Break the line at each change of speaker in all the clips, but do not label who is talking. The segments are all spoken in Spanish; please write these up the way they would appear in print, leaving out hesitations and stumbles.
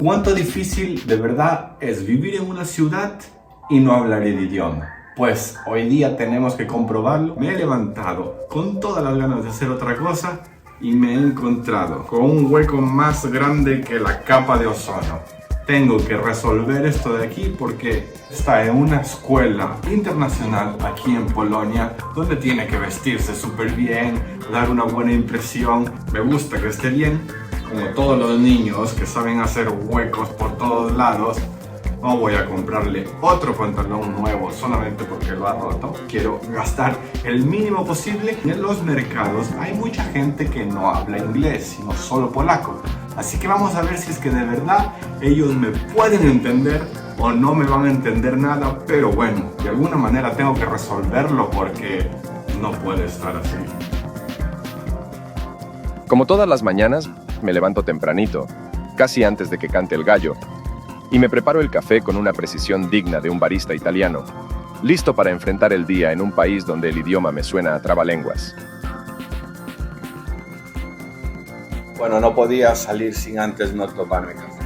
¿Cuánto difícil de verdad es vivir en una ciudad y no hablar el idioma? Pues hoy día tenemos que comprobarlo. Me he levantado con todas las ganas de hacer otra cosa y me he encontrado con un hueco más grande que la capa de ozono. Tengo que resolver esto de aquí porque está en una escuela internacional aquí en Polonia donde tiene que vestirse súper bien, dar una buena impresión. Me gusta que esté bien, como todos los niños que saben hacer huecos por todos lados. No voy a comprarle otro pantalón nuevo solamente porque lo ha roto. Quiero gastar el mínimo posible. En los mercados hay mucha gente que no habla inglés, sino solo polaco. Así que vamos a ver si es que de verdad ellos me pueden entender o no me van a entender nada. Pero bueno, de alguna manera tengo que resolverlo porque no puede estar así.
Como todas las mañanas, me levanto tempranito, casi antes de que cante el gallo, y me preparo el café con una precisión digna de un barista italiano, listo para enfrentar el día en un país donde el idioma me suena a trabalenguas.
Bueno, no podía salir sin antes no tomarme café.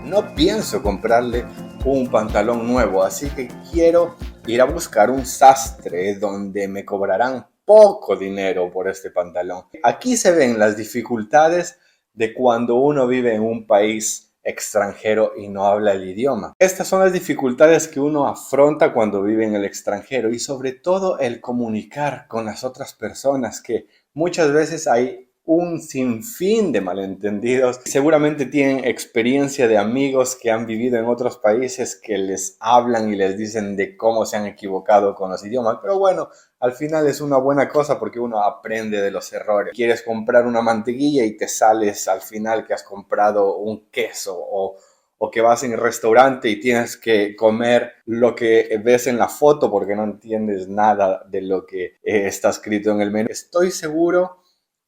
No pienso comprarle un pantalón nuevo, así que quiero ir a buscar un sastre donde me cobrarán poco dinero por este pantalón. Aquí se ven las dificultades de cuando uno vive en un país extranjero y no habla el idioma. Estas son las dificultades que uno afronta cuando vive en el extranjero y sobre todo el comunicar con las otras personas, que muchas veces hay un sinfín de malentendidos. Seguramente tienen experiencia de amigos que han vivido en otros países que les hablan y les dicen de cómo se han equivocado con los idiomas. Pero bueno, al final es una buena cosa porque uno aprende de los errores. Quieres comprar una mantequilla y te sales al final que has comprado un queso, o que vas en el restaurante y tienes que comer lo que ves en la foto porque no entiendes nada de lo que está escrito en el menú. Estoy seguro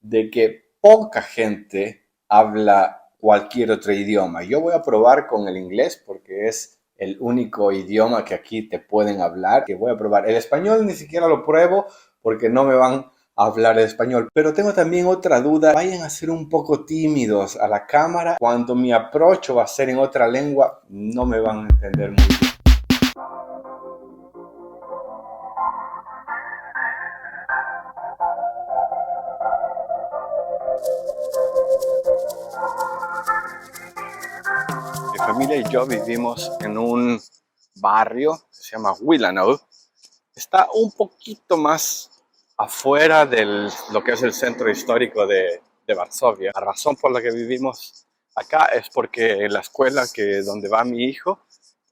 de que poca gente habla cualquier otro idioma. Yo voy a probar con el inglés porque es el único idioma que aquí te pueden hablar. Que voy a probar el español, ni siquiera lo pruebo porque no me van a hablar español. Pero tengo también otra duda. Vayan a ser un poco tímidos a la cámara. Cuando mi approach va a ser en otra lengua, no me van a entender muy bien. Mi familia y yo vivimos en un barrio que se llama Wilanów. Está un poquito más afuera de lo que es el centro histórico de Varsovia. La razón por la que vivimos acá es porque la escuela donde va mi hijo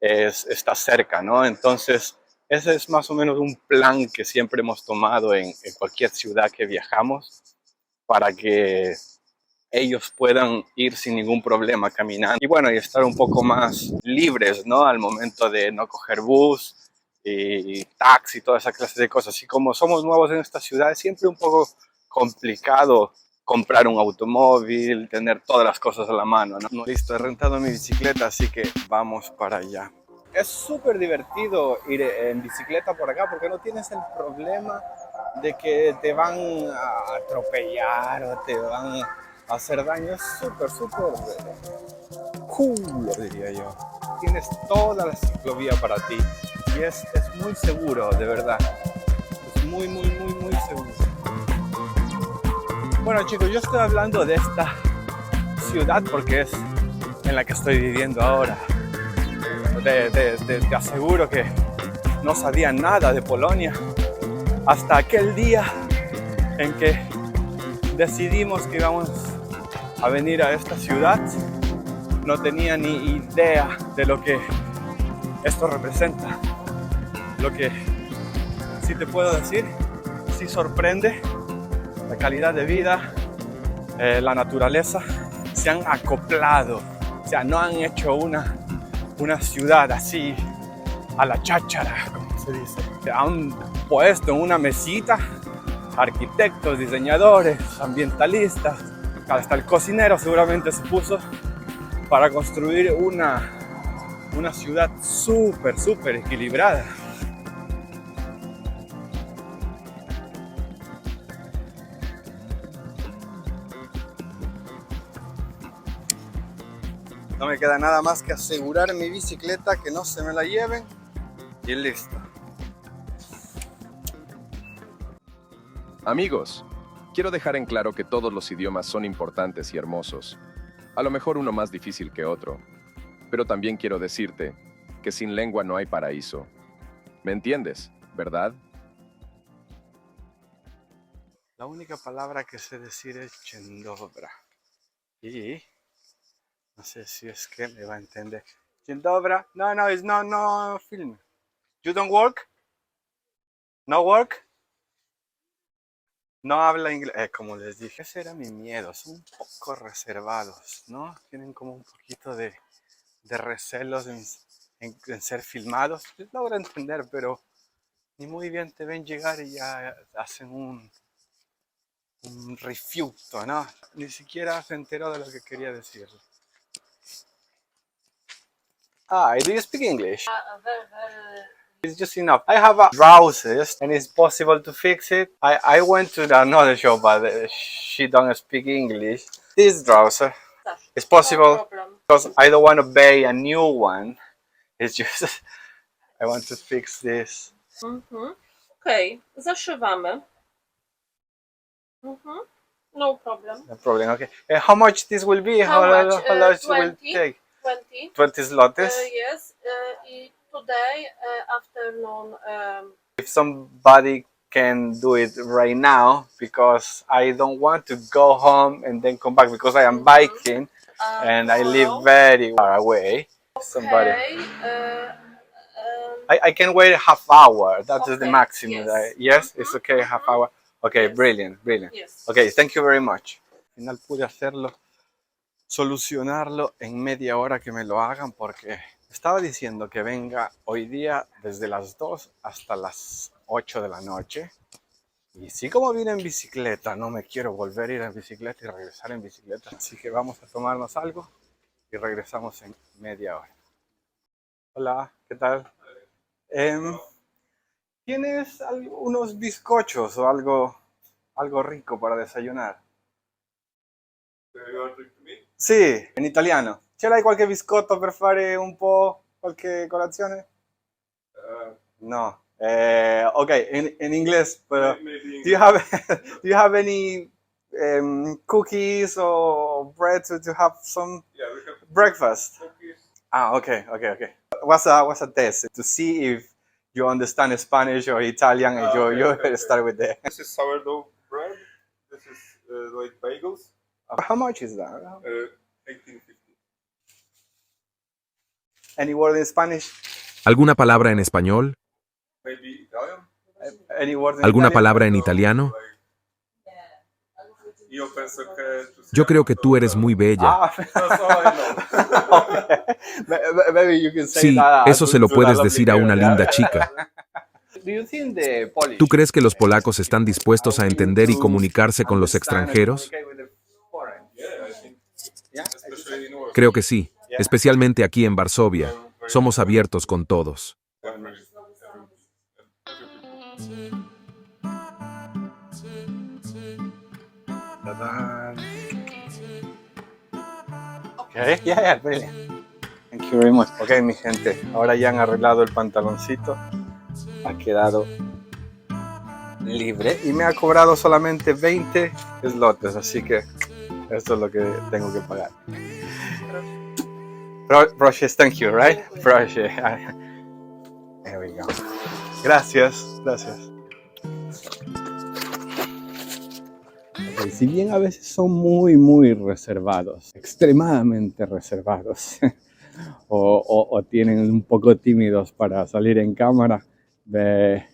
está cerca, ¿no? Entonces, ese es más o menos un plan que siempre hemos tomado en cualquier ciudad que viajamos para que ellos puedan ir sin ningún problema caminando y bueno, y estar un poco más libres, ¿no? Al momento de no coger bus y taxi, toda esa clase de cosas. Y como somos nuevos en esta ciudad, es siempre un poco complicado comprar un automóvil, tener todas las cosas a la mano, ¿no? Listo, he rentado mi bicicleta, así que vamos para allá. Es súper divertido ir en bicicleta por acá porque no tienes el problema de que te van a atropellar o te van a hacer daño. Es súper cool, diría yo. Tienes toda la ciclovía para ti y es muy seguro, de verdad. Es muy seguro. Bueno, chicos, yo estoy hablando de esta ciudad porque es en la que estoy viviendo ahora. Te aseguro que no sabía nada de Polonia hasta aquel día en que decidimos que íbamos a venir a esta ciudad. No tenía ni idea de lo que esto representa. Lo que sí te puedo decir, sí sorprende la calidad de vida, la naturaleza. Se han acoplado, o sea, no han hecho una ciudad así a la cháchara, como se dice. Se han puesto en una mesita arquitectos, diseñadores, ambientalistas, hasta el cocinero seguramente se puso para construir una ciudad súper equilibrada. No me queda nada más que asegurar mi bicicleta que no se me la lleven y listo.
Amigos, quiero dejar en claro que todos los idiomas son importantes y hermosos. A lo mejor uno más difícil que otro. Pero también quiero decirte que sin lengua no hay paraíso. ¿Me entiendes, verdad?
La única palabra que sé decir es dzień dobry. Y no sé si es que me va a entender. Dzień dobry. No, it's no film. You don't work? No work? No habla inglés. Como les dije, ese era mi miedo. Son un poco reservados, ¿no? Tienen como un poquito de recelos en ser filmados. Les logro entender, pero ni muy bien te ven llegar y ya hacen un refuto, ¿no? Ni siquiera se enteró de lo que quería decir. Do you speak English? It's just enough. I have a browser and it's possible to fix it. I went to another shop, but she don't speak English. This browser is possible.
No problem.
Because I don't want to buy a new one. It's just I want to fix this.
Okej, zaszywamy. No problem.
No problem. Okay. How much this will be?
How much?
How long it will
20.
take?
20.
20 zlotys.
Yes. I today afternoon.
If somebody can do it right now, because I don't want to go home and then come back because I am biking and I live very far away. Somebody.
Okay.
I can wait half hour. That is the
Okay,
maximum.
yes.
Yes, it's okay, half hour. Okay,
Yes.
brilliant.
Yes.
Okay, thank you very much. Al final pude hacerlo, solucionarlo en media hora que me lo hagan porque estaba diciendo que venga hoy día desde las 2 hasta las 8 de la noche. Y sí, como vine en bicicleta, no me quiero volver a ir en bicicleta y regresar en bicicleta. Así que vamos a tomarnos algo y regresamos en media hora. Hola, ¿qué tal? ¿Tienes unos bizcochos o algo rico para desayunar? Sì, in italiano. Ce l'hai qualche biscotto per fare un po' qualche colazione? No. Ok, in inglese, però. Do you have any cookies or bread to have some breakfast? Okay. What's a test to see if you understand Spanish or Italian and you start with that.
This is sourdough bread. This is like bagels.
How much is that?
1850.
Any word in Spanish?
¿Alguna palabra en español?
Maybe Italian.
Any word in
¿Alguna
Italian?
palabra en italiano?
Io penso che tu sia
Yo creo que tú eres muy bella.
Maybe you can say
Sí,
that
eso se lo
to
puedes
that
decir a una
lovely girl,
linda
yeah.
chica.
Do you think the Polish
¿Tú crees que los polacos están dispuestos a entender y comunicarse con los extranjeros?
Yeah, I think, especially in Warsaw.
Creo que sí, especialmente aquí en Varsovia. Somos abiertos con todos.
Okay, yeah, brilliant. Thank you very much. Ok, mi gente, ahora ya han arreglado el pantaloncito. Ha quedado libre y me ha cobrado solamente 20 slotes, así que esto es lo que tengo que pagar. Brushes, thank you, right? Brushes. There we go. Gracias. Okay, si bien a veces son muy reservados, extremadamente reservados, o tienen un poco tímidos para salir en cámara, me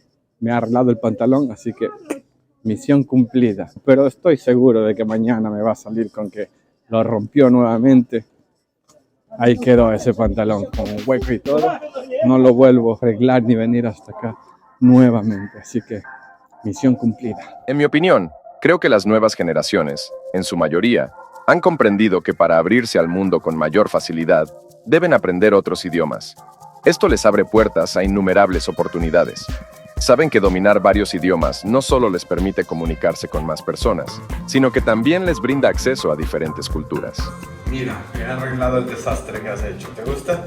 ha arreglado el pantalón, así que misión cumplida. Pero estoy seguro de que mañana me va a salir con que lo rompió nuevamente. Ahí quedó ese pantalón con un hueco y todo. No lo vuelvo a arreglar ni venir hasta acá nuevamente. Así que misión cumplida.
En mi opinión, creo que las nuevas generaciones, en su mayoría, han comprendido que para abrirse al mundo con mayor facilidad, deben aprender otros idiomas. Esto les abre puertas a innumerables oportunidades. Saben que dominar varios idiomas no solo les permite comunicarse con más personas, sino que también les brinda acceso a diferentes culturas.
Mira, he arreglado el desastre que has hecho. ¿Te gusta?